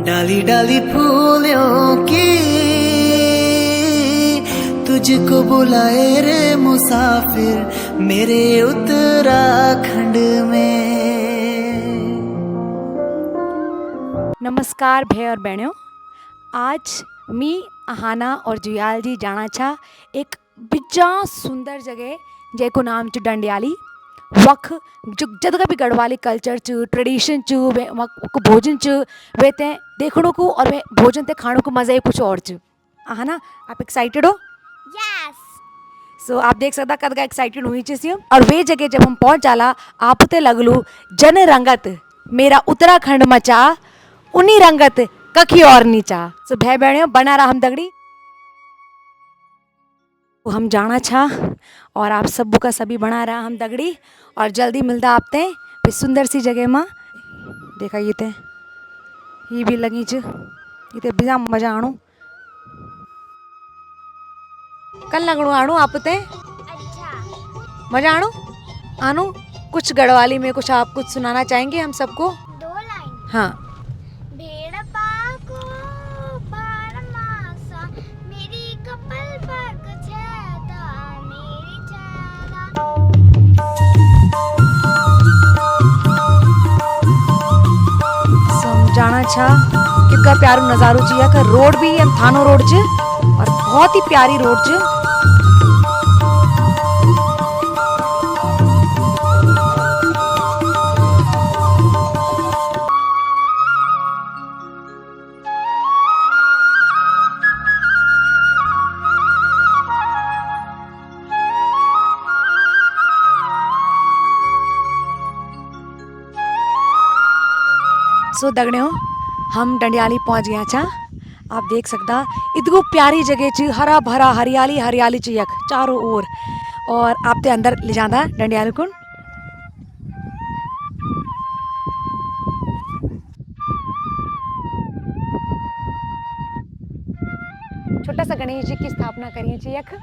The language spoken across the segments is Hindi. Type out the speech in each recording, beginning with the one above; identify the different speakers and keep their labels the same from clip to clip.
Speaker 1: डाली डाली फूलों की तुझको बुलाए रे मुसाफिर मेरे उत्तराखंड में।
Speaker 2: नमस्कार भाई और बहनों, आज मी अहाना और जुयाल जी जाना छा एक बिजा सुंदर जगह जैको नाम च डंडियाली। वख जो जदका भी गढ़वाली कल्चर च ट्रेडिशन च वख भोजन च वे ते देखने को और वे भोजन ते खाने को मज़ा ही कुछ और च। अहाना, आप एक्साइटेड हो?
Speaker 3: यस।
Speaker 2: सो आप देख सकता कद का एक्साइटेड हुई चीज़ और वे जगह जब हम पहुंच जाला आप ते लगलू जन रंगत मेरा उत्तराखंड मचा उन्हीं रंगत कखी और नीचा। सो भाई बहनों बना रहा हम दगड़ी तो हम जाना छा और आप सबू का सभी बना रहा हम दगड़ी और जल्दी मिलता आपते फिर सुंदर सी जगह में। देखा ये भी लगी च ये ते बिना मजा आणू कल लगणू आणू आपते
Speaker 3: अच्छा।
Speaker 2: मजा आणू आनू कुछ गढ़वाली में कुछ आप कुछ सुनाना चाहेंगे हम सबको?
Speaker 3: 2 लाइन।
Speaker 2: हाँ।
Speaker 3: भेड़ पाको बारमासा मेरी कपल पग छेदा मेरी छेदा।
Speaker 2: हम जाना छा कितना प्यारो नज़ारो चाहिए का रोड भी हम थानो रोड च और बहुत ही प्यारी रोड च। सो दगड़ियों हम डंडियाली पहुंच गया छा। आप देख सकता इतनी प्यारी जगह च हरा भरा हरियाली हरियाली च यख चारों ओर और आप ते अंदर ले जाता डंडियाली कुंड। छोटा सा गणेश जी की स्थापना करी च यख।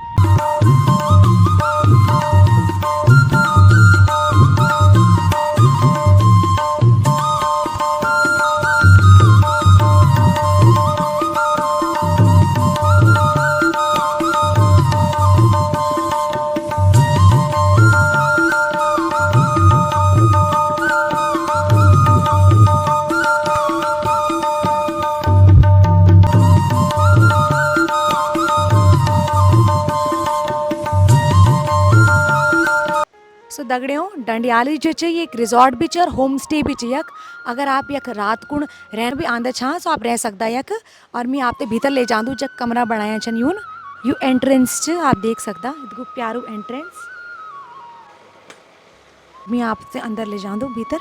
Speaker 2: सो दगड़ियों डंडियाली जो ये एक रिजॉर्ट भी और होम स्टे भी यख। अगर आप यख रात कुण रहन भी आंदा छा तो आप रह सकदा यख और मैं आपते भीतर ले जाऊँ जब कमरा बनाया छन यून यू एंट्रेंस च आप देख सकदा इतगो प्यारो एंट्रेंस मैं आपसे अंदर ले जाऊँ भीतर।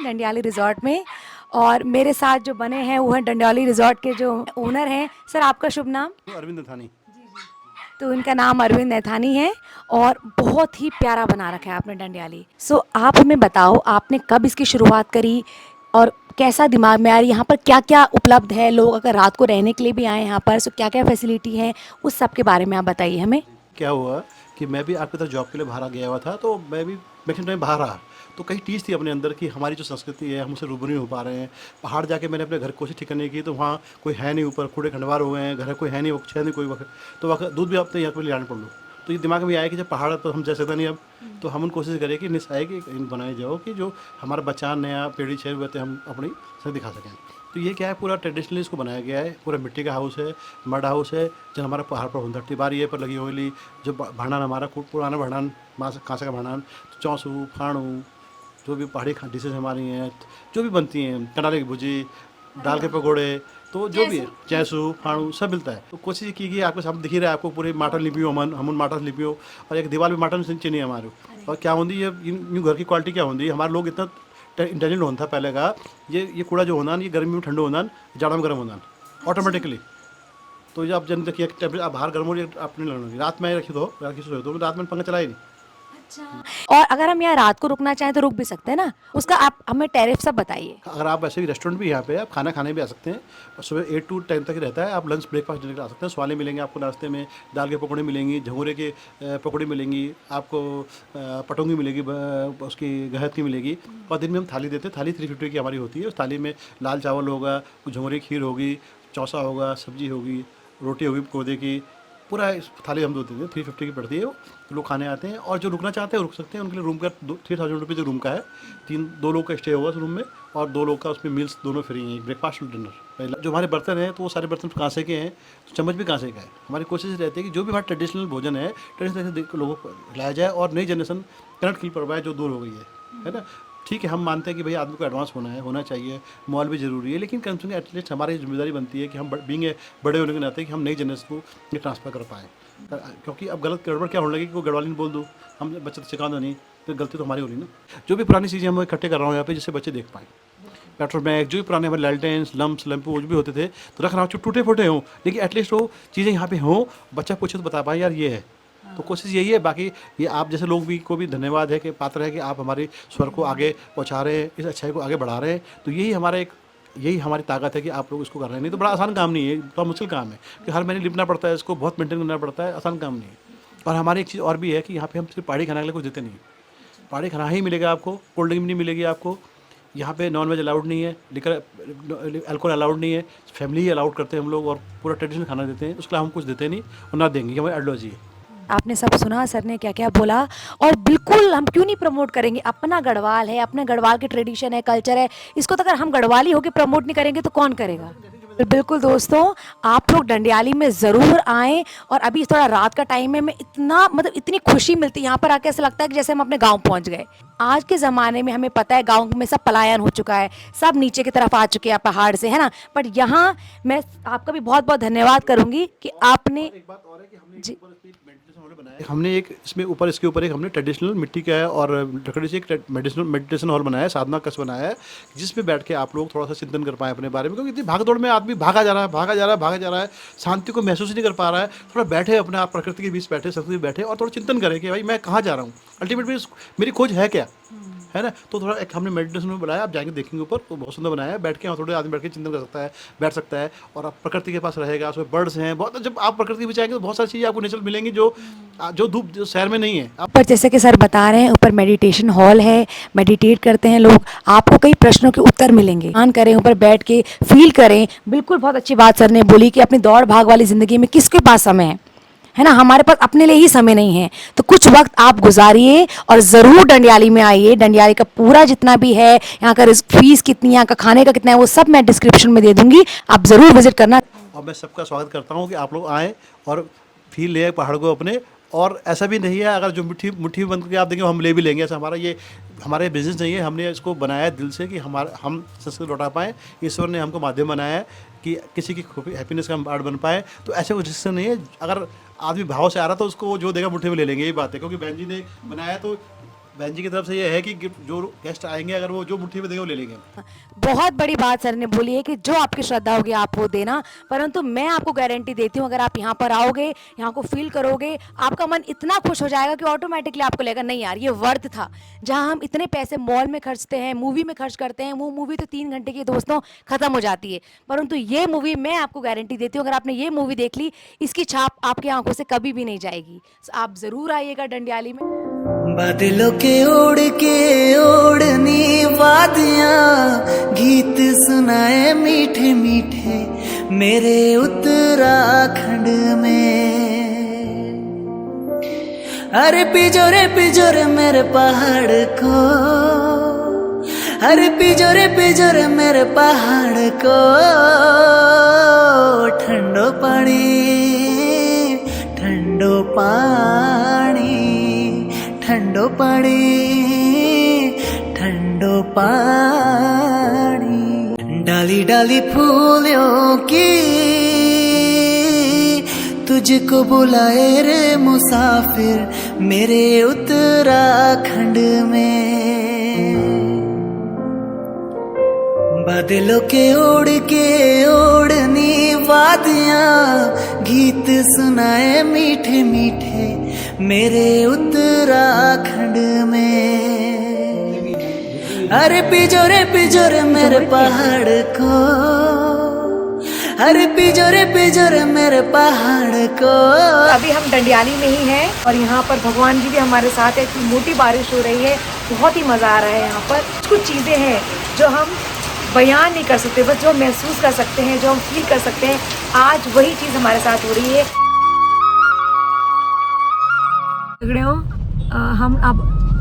Speaker 2: डंडियाली रिजॉर्ट में और मेरे साथ जो बने हैं वो हैं डंडियाली रिजॉर्ट के जो ओनर हैं। सर आपका शुभ नाम?
Speaker 4: अरविंद नथानी।
Speaker 2: तो इनका नाम अरविंद नैथानी है और बहुत ही प्यारा बना रखा है आपने डंडियाली। सो आप हमें बताओ आपने कब इसकी शुरुआत करी और कैसा दिमाग में आ रही, यहाँ पर क्या क्या उपलब्ध है, लोग अगर रात को रहने के लिए भी आए यहाँ पर सो क्या क्या फैसिलिटी है उस सब के बारे में आप बताइए हमें।
Speaker 4: क्या हुआ कि मैं भी आपकी तरह जॉब के लिए बाहर गया हुआ था तो मैं भी मैक्सिमम टाइम बाहर रहा तो कहीं चीज़ थी अपने अंदर कि हमारी जो संस्कृति है हम उससे रूबरू नहीं हो पा रहे हैं। पहाड़ जाके मैंने अपने घर कोशिश ठीक करने की तो वहाँ कोई है नहीं, ऊपर कूड़े खंडवार हो गए हैं, घर कोई है नहीं, वो है नहीं कोई वक्त तो वक्त दूध भी अपने यहाँ पर ले आने पड़ लो। तो ये दिमाग में आया कि जब पहाड़ पर हम जा सकते नहीं अब तो हम कोशिश करें कि निस आए कि बनाए जाओ कि जो हमारा बच्चा नया पीढ़ी छः हुए हम अपनी सर दिखा सकें। तो ये क्या है पूरा ट्रेडिशनली इसको बनाया गया है। पूरा मिट्टी का हाउस है, मड हाउस है जो हमारा पहाड़ पर होता है। तिबारी पर लगी हुई जो भांडान हमारा पुराना भांडान कांसा का भांडान चौंसू फाणू जो भी पहाड़ी डिशेज हमारी हैं जो भी बनती हैं, कनाले की भुजी, दाल के पकौड़े, तो जो भी है चैसू फाणू सब मिलता है। तो कोशिश की कि आपको सामने दिख ही रहा है आपको पूरी माटन लिपियो हम माटन लिपियो और एक दीवार भी माटन से नहीं हमारे। और क्या होती है यूँ घर की क्वालिटी क्या होती है, हमारे लोग इतना इंटेलिजेंट होता था पहले का। ये कूड़ा जो होना ये गर्मी में ठंडो होना जाड़ा में गर्म होना ऑटोमेटिकली। तो जब जब देखिए टेम्परेचर आप बाहर गर्म हो रही है आपने लड़ना रात में रखी दो रात में पंखा चला ही नहीं
Speaker 2: और अगर हम यहाँ रात को रुकना चाहें तो रुक भी सकते हैं ना, उसका आप हमें टैरिफ सब बताइए।
Speaker 4: अगर आप वैसे भी रेस्टोरेंट भी यहाँ पे है, आप खाना खाने भी आ सकते हैं। और सुबह 8 to 10 तक ही रहता है। आप लंच ब्रेकफास्ट डिनर आ सकते हैं। स्वाले मिलेंगे आपको नाश्ते में, दाल के पकौड़े मिलेंगी, झंगोरे के पकौड़े मिलेंगी आपको, पटोंगी मिलेगी, उसकी गहत की मिलेगी। और दिन में हम थाली देते हैं। थाली 350 की हमारी होती है। उस थाली में लाल चावल होगा, झंगोरे की खीर होगी, चौसा होगा, सब्जी होगी, रोटी होगी कोदे की, पूरा इस थाली हम दो देते हैं। 350 की पड़ती है वो। लोग खाने आते हैं और जो रुकना चाहते हैं रुक सकते हैं। उनके लिए रूम का 3000 रुपये रूम का है। 2 लोग का स्टे होगा उस रूम में और 2 लोग का उसमें मील्स दोनों फ्री हैं, ब्रेकफास्ट और डिनर। पहला जो हमारे बर्तन हैं तो वो सारे बर्तन कांसे के हैं, तो चम्मच भी कांसे का है। हमारी कोशिश रहती है कि जो भी हमारा ट्रेडिशनल भोजन है, ट्रेडिशनल लोगों को खिलाया जाए और नई जनरेशन कनेक्ट की पाए जो दूर हो गई है ना। ठीक है, हम मानते हैं कि भाई आदमी को एडवांस होना चाहिए, मॉल भी ज़रूरी है, लेकिन कम से कम एटलीस्ट हमारी जिम्मेदारी बनती है कि हम बीइंग बड़े होने के नाते कि हम नई जनरेशन को ये ट्रांसफ़र कर पाएँ। क्योंकि अब गलत गड़बड़ क्या होने लगी कि कोई गड़वाली नहीं बोल दूँ, हम बच्चे तो सिखा दो नहीं, तो गलती तो हमारी हो रही ना। जो भी पुरानी चीज़ें हम इकट्ठे कर रहा हूँ यहाँ पे जिससे बच्चे देख पाएँ। पेट्रोल बैग जो भी पुराने हमारे लालटेन्स, लम्प्स, लैंपू वो भी होते थे तो रख रहा हूँ, टूटे फूटे हों, लेकिन एटलीस्ट वो चीज़ें यहाँ पे हों, बच्चा पूछे तो बता पाए यार ये है। तो कोशिश यही है। बाकी ये आप जैसे लोग भी को भी धन्यवाद है कि पात्र है कि आप हमारे स्वर को आगे पहुंचा रहे हैं, इस अच्छाई को आगे बढ़ा रहे हैं। तो यही हमारी ताकत है कि आप लोग इसको कर रहे हैं। नहीं तो बड़ा आसान काम नहीं है, बड़ा मुश्किल काम है कि हर महीने लिपना पड़ता है, इसको बहुत मेंटेन करना पड़ता है, आसान काम नहीं है। और हमारी एक चीज़ और भी है कि यहाँ पे हम सिर्फ पहाड़ी खाना के लिए कुछ देते नहीं। पहाड़ी खाना ही मिलेगा आपको, कोल्ड ड्रिंक नहीं मिलेगी आपको। यहाँ पे नॉन वेज अलाउड नहीं है, लिकर अल्कोहल अलाउड नहीं है, फैमिली ही अलाउड करते हैं हम लोग और पूरा ट्रेडिशनल खाना देते हैं। उसके लिए हम कुछ देते नहीं और ना देंगे, हमारी आइडियोलॉजी है।
Speaker 2: आपने सब सुना सर ने क्या क्या बोला, और बिल्कुल हम क्यों नहीं प्रमोट करेंगे। अपना गढ़वाल है, अपने गढ़वाल की ट्रेडिशन है, कल्चर है, इसको तो अगर हम गढ़वाली होकर प्रमोट नहीं करेंगे तो कौन करेगा। बिल्कुल दोस्तों, आप लोग डंडियाली में ज़रूर आएँ। और अभी थोड़ा रात का टाइम है, मैं इतनी खुशी मिलती है यहाँ पर आके, ऐसा लगता है कि जैसे हम अपने गांव पहुँच गए। आज के ज़माने में हमें पता है गांव में सब पलायन हो चुका है, सब नीचे की तरफ आ चुके हैं पहाड़ से, है ना। बट यहाँ मैं आपका भी बहुत बहुत धन्यवाद करूँगी कि आपने
Speaker 4: एक बात और है कि हमने एक इसमें ऊपर इसके ऊपर एक हमने ट्रेडिशनल मिट्टी का है और लकड़ी से एक मेडिटेशन हॉल बनाया है, साधना कक्ष बनाया है, जिसमें बैठ के आप लोग थोड़ा सा चिंतन कर पाएँ अपने बारे में। क्योंकि इतनी भागदौड़ में आदमी भागा जा रहा है, शांति को महसूस नहीं कर पा रहा है। थोड़ा बैठे अपने आप प्रकृति के बीच बैठे, संस्कृति बैठे और थोड़ा चिंतन करें कि भाई मैं कहाँ जा रहा हूँ, अल्टीमेटली मेरी खोज है क्या, है ना। तो थोड़ा एक हमने मेडिटेशन में बनाया, आप जाएंगे देखेंगे ऊपर, तो बहुत सुंदर बनाया है। बैठ के वहाँ थोड़े आदमी बैठ के चिंतन कर सकता है, बैठ सकता है और आप प्रकृति के पास रहेगा। उसमें बर्ड्स हैं बहुत, जब आप प्रकृति में जाएंगे तो बहुत सारी चीज़ें आपको नेचुरल मिलेंगी जो धूप जो शहर में नहीं है।
Speaker 2: ऊपर जैसे कि सर बता रहे हैं, ऊपर मेडिटेशन हॉल है, मेडिटेट करते हैं लोग, आपको कई प्रश्नों के उत्तर मिलेंगे। ध्यान करें, ऊपर बैठ के फील करें। बिल्कुल बहुत अच्छी बात सर ने बोली कि अपनी दौड़ भाग वाली ज़िंदगी में किसके पास समय है ना, हमारे पास अपने लिए ही समय नहीं है। तो कुछ वक्त आप गुजारिए और ज़रूर डंडियाली में आइए। डंडियाली का पूरा जितना भी है, यहाँ का फीस कितनी, यहाँ का खाने का कितना है, वो सब मैं डिस्क्रिप्शन में दे दूँगी, आप ज़रूर विजिट करना।
Speaker 4: और मैं सबका स्वागत करता हूँ कि आप लोग आएँ और फील ले पहाड़ को अपने। और ऐसा भी नहीं है अगर जो मुट्ठी बंद करके आप देंगे हम ले भी लेंगे, ऐसा हमारे बिजनेस नहीं है। हमने इसको बनाया है दिल से कि हम संस्कृति लौटा पाएँ। ईश्वर ने हमको माध्यम बनाया है कि किसी की हैप्पीनेस का हम पार्ट बन पाए। तो ऐसे कुछ जिससे नहीं है, अगर आदमी भाव से आ रहा तो उसको वो जो देगा मुट्ठी में ले लेंगे, यही बात है। क्योंकि बहन जी ने बनाया तो बहन जी की तरफ से ये है कि जो गेस्ट आएंगे अगर वो जो मुट्ठी में देंगे वो ले लेंगे।
Speaker 2: बहुत बड़ी बात सर ने बोली है कि जो आपकी श्रद्धा होगी आप वो देना। परंतु मैं आपको गारंटी देती हूँ, अगर आप यहाँ पर आओगे, यहाँ को फील करोगे, आपका मन इतना खुश हो जाएगा कि ऑटोमेटिकली आपको लगेगा नहीं यार ये वर्थ था। जहाँ हम इतने पैसे मॉल में खर्चते हैं, मूवी में खर्च करते हैं, वो मूवी तो 3 घंटे की दोस्तों खत्म हो जाती है। परंतु ये मूवी मैं आपको गारंटी देती हूँ, अगर आपने ये मूवी देख ली, इसकी छाप आपकी आंखों से कभी भी नहीं जाएगी। आप ज़रूर आइएगा डंडियाली में।
Speaker 1: बादलों के ओढ़ के ओढ़नी वादियाँ, गीत सुनाए मीठे मीठे मेरे उत्तराखंड में। अरे पिजोरे मेरे पहाड़ को, अरे पिजोरे मेरे पहाड़ को, ठंडो पानी ठंडो पानी ठंडो पानी ठंडो पानी। डाली डाली फूलों की तुझको बुलाए रे मुसाफिर मेरे उत्तराखंड में। बादलों के ओढ़ के ओढ़नी वादियाँ, गीत सुनाए मीठे मीठे मेरे उत्तराखंड में। अरे पिजोरे मेरे पहाड़ को, अरे पिजोरे मेरे पहाड़ को।
Speaker 2: अभी हम डंडियाली में ही हैं और यहाँ पर भगवान जी भी हमारे साथ है। इतनी मोटी बारिश हो रही है, बहुत ही मज़ा आ रहा है। यहाँ पर कुछ चीज़ें हैं जो हम बयान नहीं कर सकते, बस जो हम महसूस कर सकते हैं, जो हम फील कर सकते हैं। आज वही चीज़ हमारे साथ हो रही है। हम अब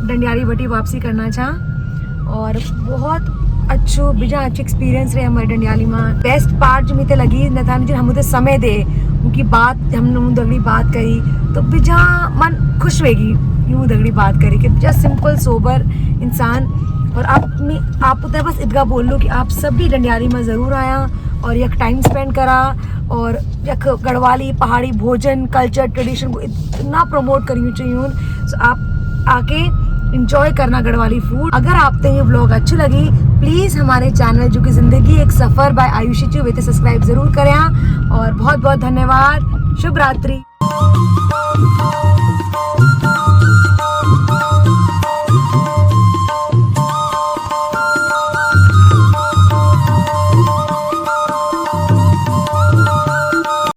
Speaker 2: डंडियाली वटी वापसी करना चाह और बहुत अच्छो बिजा अच्छी एक्सपीरियंस रहे हमारे डंडियाली में। बेस्ट पार्ट जो मुझे लगी न था जिन हम मुझे समय दे उनकी बात, हमने दगड़ी बात करी तो बिजा मन खुश होगी। यूँ दगड़ी बात करी कि बिजा सिंपल सोबर इंसान। और आप उधर बस इतना बोल लो कि आप सब भी डंडियाली में ज़रूर आया और यक टाइम स्पेंड करा और यक गढ़वाली पहाड़ी भोजन कल्चर ट्रेडिशन को इतना प्रमोट करी चाहिए। सो आप आके इंजॉय करना गढ़वाली फूड। अगर आपको ये व्लॉग अच्छी लगी प्लीज़ हमारे चैनल जो कि ज़िंदगी एक सफ़र बाय आयुषी वे सब्सक्राइब ज़रूर करें। और बहुत बहुत धन्यवाद। शुभ रात्रि।